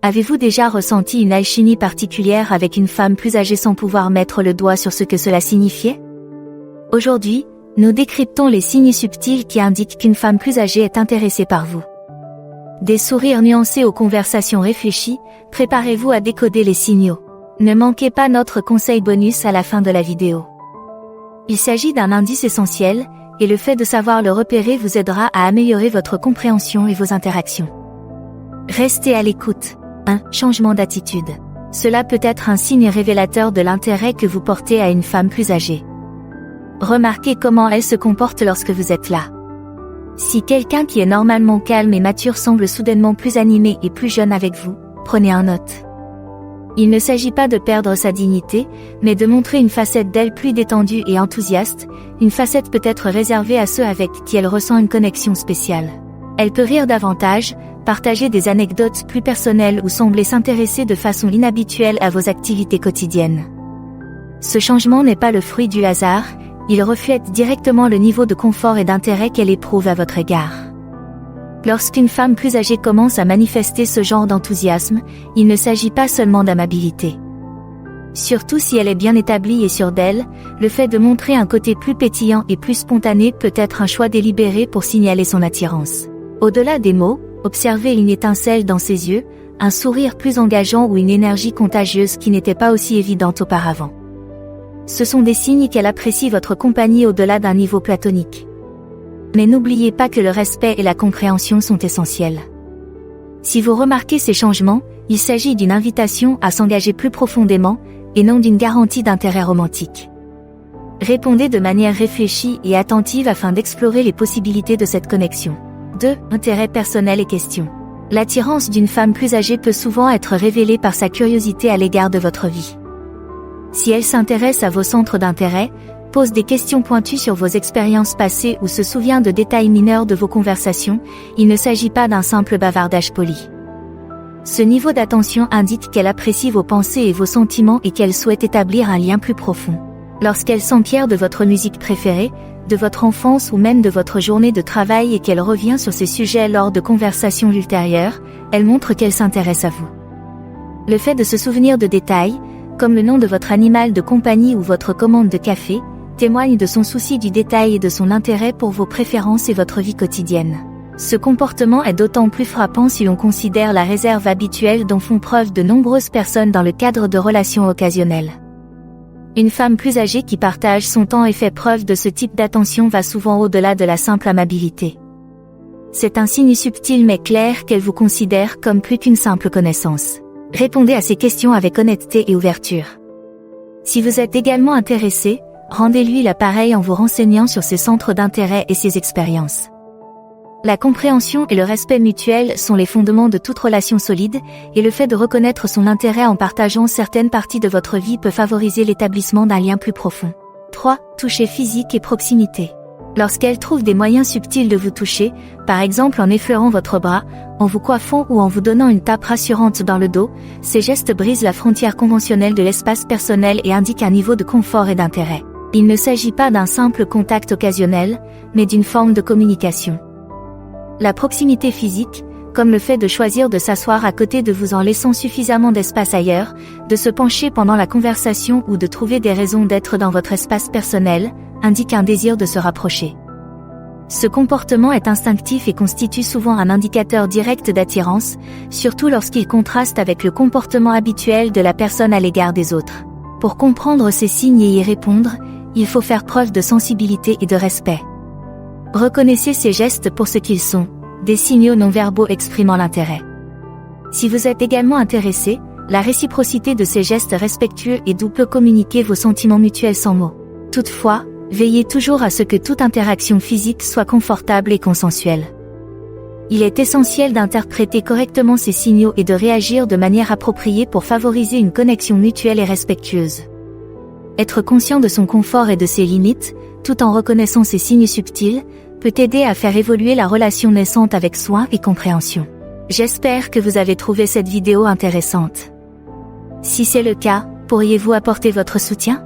Avez-vous déjà ressenti une alchimie particulière avec une femme plus âgée sans pouvoir mettre le doigt sur ce que cela signifiait? Aujourd'hui, nous décryptons les signes subtils qui indiquent qu'une femme plus âgée est intéressée par vous. Des sourires nuancés aux conversations réfléchies, préparez-vous à décoder les signaux. Ne manquez pas notre conseil bonus à la fin de la vidéo. Il s'agit d'un indice essentiel, et le fait de savoir le repérer vous aidera à améliorer votre compréhension et vos interactions. Restez à l'écoute. 1. Changement d'attitude. Cela peut être un signe révélateur de l'intérêt que vous portez à une femme plus âgée. Remarquez comment elle se comporte lorsque vous êtes là. Si quelqu'un qui est normalement calme et mature semble soudainement plus animé et plus jeune avec vous, prenez en note. Il ne s'agit pas de perdre sa dignité, mais de montrer une facette d'elle plus détendue et enthousiaste, une facette peut-être réservée à ceux avec qui elle ressent une connexion spéciale. Elle peut rire davantage, partager des anecdotes plus personnelles ou sembler s'intéresser de façon inhabituelle à vos activités quotidiennes. Ce changement n'est pas le fruit du hasard, il reflète directement le niveau de confort et d'intérêt qu'elle éprouve à votre égard. Lorsqu'une femme plus âgée commence à manifester ce genre d'enthousiasme, il ne s'agit pas seulement d'amabilité. Surtout si elle est bien établie et sûre d'elle, le fait de montrer un côté plus pétillant et plus spontané peut être un choix délibéré pour signaler son attirance. Au-delà des mots, observez une étincelle dans ses yeux, un sourire plus engageant ou une énergie contagieuse qui n'était pas aussi évidente auparavant. Ce sont des signes qu'elle apprécie votre compagnie au-delà d'un niveau platonique. Mais n'oubliez pas que le respect et la compréhension sont essentiels. Si vous remarquez ces changements, il s'agit d'une invitation à s'engager plus profondément, et non d'une garantie d'intérêt romantique. Répondez de manière réfléchie et attentive afin d'explorer les possibilités de cette connexion. 2. Intérêt personnel et questions. L'attirance d'une femme plus âgée peut souvent être révélée par sa curiosité à l'égard de votre vie. Si elle s'intéresse à vos centres d'intérêt, pose des questions pointues sur vos expériences passées ou se souvient de détails mineurs de vos conversations, il ne s'agit pas d'un simple bavardage poli. Ce niveau d'attention indique qu'elle apprécie vos pensées et vos sentiments et qu'elle souhaite établir un lien plus profond. Lorsqu'elle s'enquiert de votre musique préférée, de votre enfance ou même de votre journée de travail et qu'elle revient sur ces sujets lors de conversations ultérieures, elle montre qu'elle s'intéresse à vous. Le fait de se souvenir de détails, comme le nom de votre animal de compagnie ou votre commande de café, témoigne de son souci du détail et de son intérêt pour vos préférences et votre vie quotidienne. Ce comportement est d'autant plus frappant si l'on considère la réserve habituelle dont font preuve de nombreuses personnes dans le cadre de relations occasionnelles. Une femme plus âgée qui partage son temps et fait preuve de ce type d'attention va souvent au-delà de la simple amabilité. C'est un signe subtil mais clair qu'elle vous considère comme plus qu'une simple connaissance. Répondez à ces questions avec honnêteté et ouverture. Si vous êtes également intéressé, rendez-lui l'appareil en vous renseignant sur ses centres d'intérêt et ses expériences. La compréhension et le respect mutuel sont les fondements de toute relation solide, et le fait de reconnaître son intérêt en partageant certaines parties de votre vie peut favoriser l'établissement d'un lien plus profond. 3. Toucher physique et proximité. Lorsqu'elle trouve des moyens subtils de vous toucher, par exemple en effleurant votre bras, en vous coiffant ou en vous donnant une tape rassurante dans le dos, ces gestes brisent la frontière conventionnelle de l'espace personnel et indiquent un niveau de confort et d'intérêt. Il ne s'agit pas d'un simple contact occasionnel, mais d'une forme de communication. La proximité physique, comme le fait de choisir de s'asseoir à côté de vous en laissant suffisamment d'espace ailleurs, de se pencher pendant la conversation ou de trouver des raisons d'être dans votre espace personnel, indique un désir de se rapprocher. Ce comportement est instinctif et constitue souvent un indicateur direct d'attirance, surtout lorsqu'il contraste avec le comportement habituel de la personne à l'égard des autres. Pour comprendre ces signes et y répondre, il faut faire preuve de sensibilité et de respect. Reconnaissez ces gestes pour ce qu'ils sont, des signaux non-verbaux exprimant l'intérêt. Si vous êtes également intéressé, la réciprocité de ces gestes respectueux et doux peut communiquer vos sentiments mutuels sans mots. Toutefois, veillez toujours à ce que toute interaction physique soit confortable et consensuelle. Il est essentiel d'interpréter correctement ces signaux et de réagir de manière appropriée pour favoriser une connexion mutuelle et respectueuse. Être conscient de son confort et de ses limites, tout en reconnaissant ces signes subtils, peut aider à faire évoluer la relation naissante avec soin et compréhension. J'espère que vous avez trouvé cette vidéo intéressante. Si c'est le cas, pourriez-vous apporter votre soutien?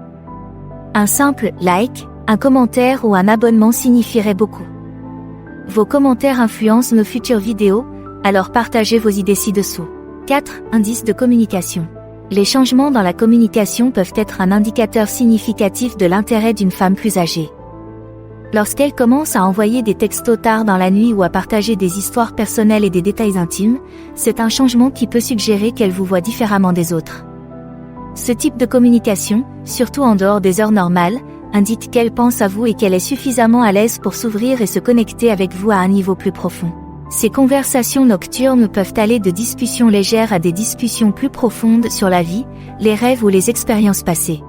Un simple like, un commentaire ou un abonnement signifierait beaucoup. Vos commentaires influencent nos futures vidéos, alors partagez vos idées ci-dessous. 4. Indices de communication. Les changements dans la communication peuvent être un indicateur significatif de l'intérêt d'une femme plus âgée. Lorsqu'elle commence à envoyer des textos tard dans la nuit ou à partager des histoires personnelles et des détails intimes, c'est un changement qui peut suggérer qu'elle vous voit différemment des autres. Ce type de communication, surtout en dehors des heures normales, indique qu'elle pense à vous et qu'elle est suffisamment à l'aise pour s'ouvrir et se connecter avec vous à un niveau plus profond. Ces conversations nocturnes peuvent aller de discussions légères à des discussions plus profondes sur la vie, les rêves ou les expériences passées.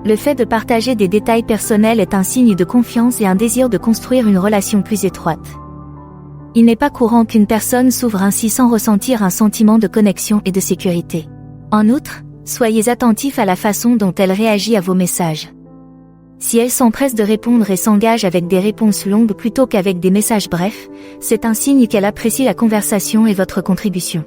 Le fait de partager des détails personnels est un signe de confiance et un désir de construire une relation plus étroite. Il n'est pas courant qu'une personne s'ouvre ainsi sans ressentir un sentiment de connexion et de sécurité. En outre, soyez attentifs à la façon dont elle réagit à vos messages. Si elle s'empresse de répondre et s'engage avec des réponses longues plutôt qu'avec des messages brefs, c'est un signe qu'elle apprécie la conversation et votre contribution.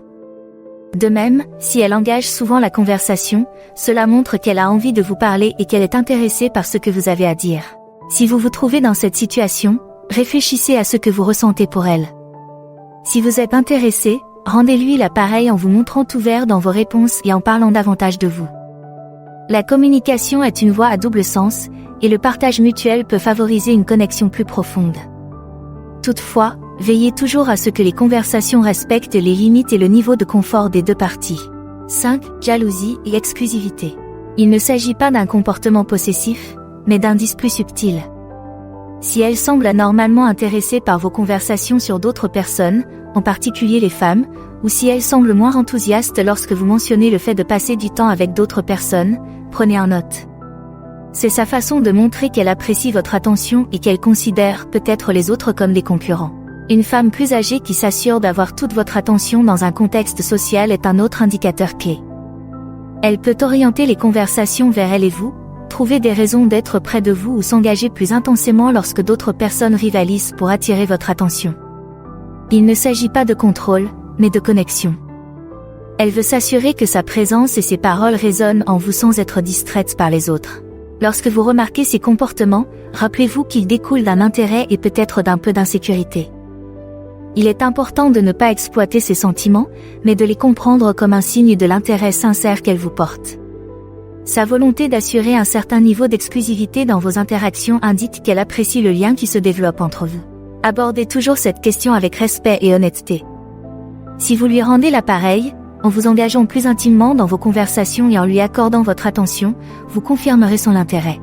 De même, si elle engage souvent la conversation, cela montre qu'elle a envie de vous parler et qu'elle est intéressée par ce que vous avez à dire. Si vous vous trouvez dans cette situation, réfléchissez à ce que vous ressentez pour elle. Si vous êtes intéressé, rendez-lui l'appareil en vous montrant ouvert dans vos réponses et en parlant davantage de vous. La communication est une voie à double sens, et le partage mutuel peut favoriser une connexion plus profonde. Toutefois, veillez toujours à ce que les conversations respectent les limites et le niveau de confort des deux parties. 5. Jalousie et exclusivité. Il ne s'agit pas d'un comportement possessif, mais d'indices plus subtils. Si elle semble anormalement intéressée par vos conversations sur d'autres personnes, en particulier les femmes, ou si elle semble moins enthousiaste lorsque vous mentionnez le fait de passer du temps avec d'autres personnes, prenez en note. C'est sa façon de montrer qu'elle apprécie votre attention et qu'elle considère peut-être les autres comme des concurrents. Une femme plus âgée qui s'assure d'avoir toute votre attention dans un contexte social est un autre indicateur clé. Elle peut orienter les conversations vers elle et vous, trouver des raisons d'être près de vous ou s'engager plus intensément lorsque d'autres personnes rivalisent pour attirer votre attention. Il ne s'agit pas de contrôle, mais de connexion. Elle veut s'assurer que sa présence et ses paroles résonnent en vous sans être distraite par les autres. Lorsque vous remarquez ces comportements, rappelez-vous qu'ils découlent d'un intérêt et peut-être d'un peu d'insécurité. Il est important de ne pas exploiter ces sentiments, mais de les comprendre comme un signe de l'intérêt sincère qu'elle vous porte. Sa volonté d'assurer un certain niveau d'exclusivité dans vos interactions indique qu'elle apprécie le lien qui se développe entre vous. Abordez toujours cette question avec respect et honnêteté. Si vous lui rendez l'appareil, en vous engageant plus intimement dans vos conversations et en lui accordant votre attention, vous confirmerez son intérêt.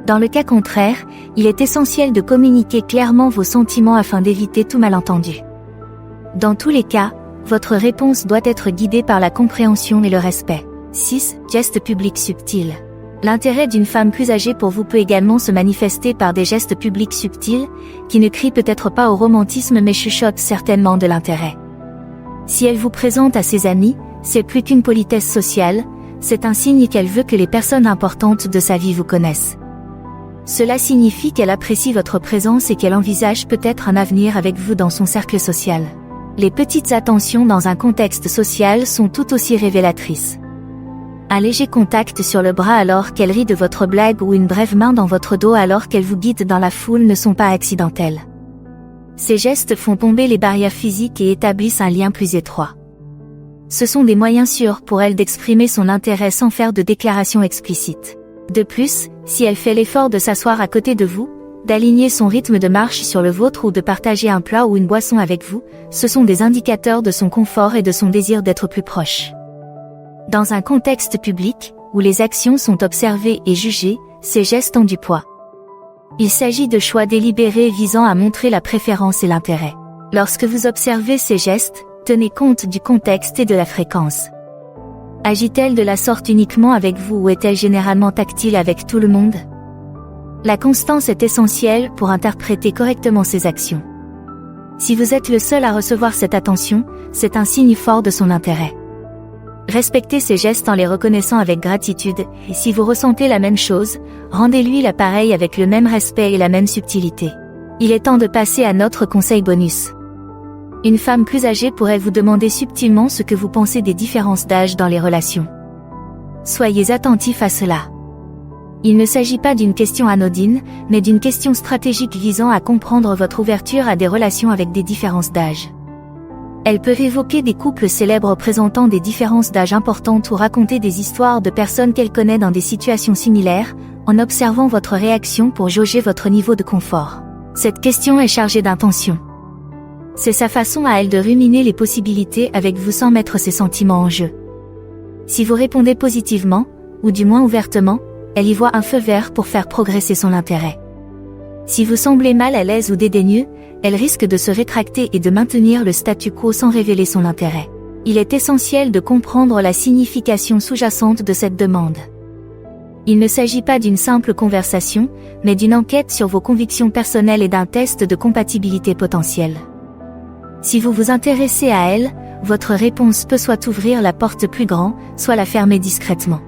Dans le cas contraire, il est essentiel de communiquer clairement vos sentiments afin d'éviter tout malentendu. Dans tous les cas, votre réponse doit être guidée par la compréhension et le respect. 6. Gestes publics subtils. L'intérêt d'une femme plus âgée pour vous peut également se manifester par des gestes publics subtils, qui ne crient peut-être pas au romantisme mais chuchotent certainement de l'intérêt. Si elle vous présente à ses amis, c'est plus qu'une politesse sociale, c'est un signe qu'elle veut que les personnes importantes de sa vie vous connaissent. Cela signifie qu'elle apprécie votre présence et qu'elle envisage peut-être un avenir avec vous dans son cercle social. Les petites attentions dans un contexte social sont tout aussi révélatrices. Un léger contact sur le bras alors qu'elle rit de votre blague ou une brève main dans votre dos alors qu'elle vous guide dans la foule ne sont pas accidentels. Ces gestes font tomber les barrières physiques et établissent un lien plus étroit. Ce sont des moyens sûrs pour elle d'exprimer son intérêt sans faire de déclaration explicite. De plus, si elle fait l'effort de s'asseoir à côté de vous, d'aligner son rythme de marche sur le vôtre ou de partager un plat ou une boisson avec vous, ce sont des indicateurs de son confort et de son désir d'être plus proche. Dans un contexte public, où les actions sont observées et jugées, ces gestes ont du poids. Il s'agit de choix délibérés visant à montrer la préférence et l'intérêt. Lorsque vous observez ces gestes, tenez compte du contexte et de la fréquence. Agit-elle de la sorte uniquement avec vous ou est-elle généralement tactile avec tout le monde? La constance est essentielle pour interpréter correctement ces actions. Si vous êtes le seul à recevoir cette attention, c'est un signe fort de son intérêt. Respectez ces gestes en les reconnaissant avec gratitude, et si vous ressentez la même chose, rendez-lui l'appareil avec le même respect et la même subtilité. Il est temps de passer à notre conseil bonus. Une femme plus âgée pourrait vous demander subtilement ce que vous pensez des différences d'âge dans les relations. Soyez attentifs à cela. Il ne s'agit pas d'une question anodine, mais d'une question stratégique visant à comprendre votre ouverture à des relations avec des différences d'âge. Elles peuvent évoquer des couples célèbres présentant des différences d'âge importantes ou raconter des histoires de personnes qu'elle connaît dans des situations similaires, en observant votre réaction pour jauger votre niveau de confort. Cette question est chargée d'intention. C'est sa façon à elle de ruminer les possibilités avec vous sans mettre ses sentiments en jeu. Si vous répondez positivement, ou du moins ouvertement, elle y voit un feu vert pour faire progresser son intérêt. Si vous semblez mal à l'aise ou dédaigneux, elle risque de se rétracter et de maintenir le statu quo sans révéler son intérêt. Il est essentiel de comprendre la signification sous-jacente de cette demande. Il ne s'agit pas d'une simple conversation, mais d'une enquête sur vos convictions personnelles et d'un test de compatibilité potentielle. Si vous vous intéressez à elle, votre réponse peut soit ouvrir la porte plus grand, soit la fermer discrètement.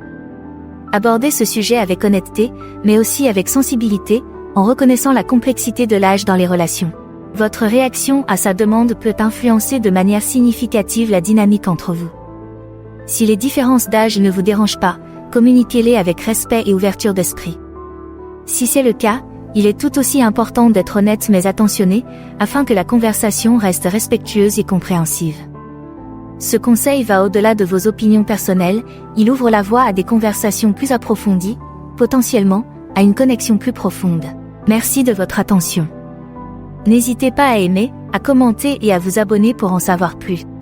Abordez ce sujet avec honnêteté, mais aussi avec sensibilité, en reconnaissant la complexité de l'âge dans les relations. Votre réaction à sa demande peut influencer de manière significative la dynamique entre vous. Si les différences d'âge ne vous dérangent pas, communiquez-les avec respect et ouverture d'esprit. Si c'est le cas, il est tout aussi important d'être honnête mais attentionné, afin que la conversation reste respectueuse et compréhensive. Ce conseil va au-delà de vos opinions personnelles, il ouvre la voie à des conversations plus approfondies, potentiellement, à une connexion plus profonde. Merci de votre attention. N'hésitez pas à aimer, à commenter et à vous abonner pour en savoir plus.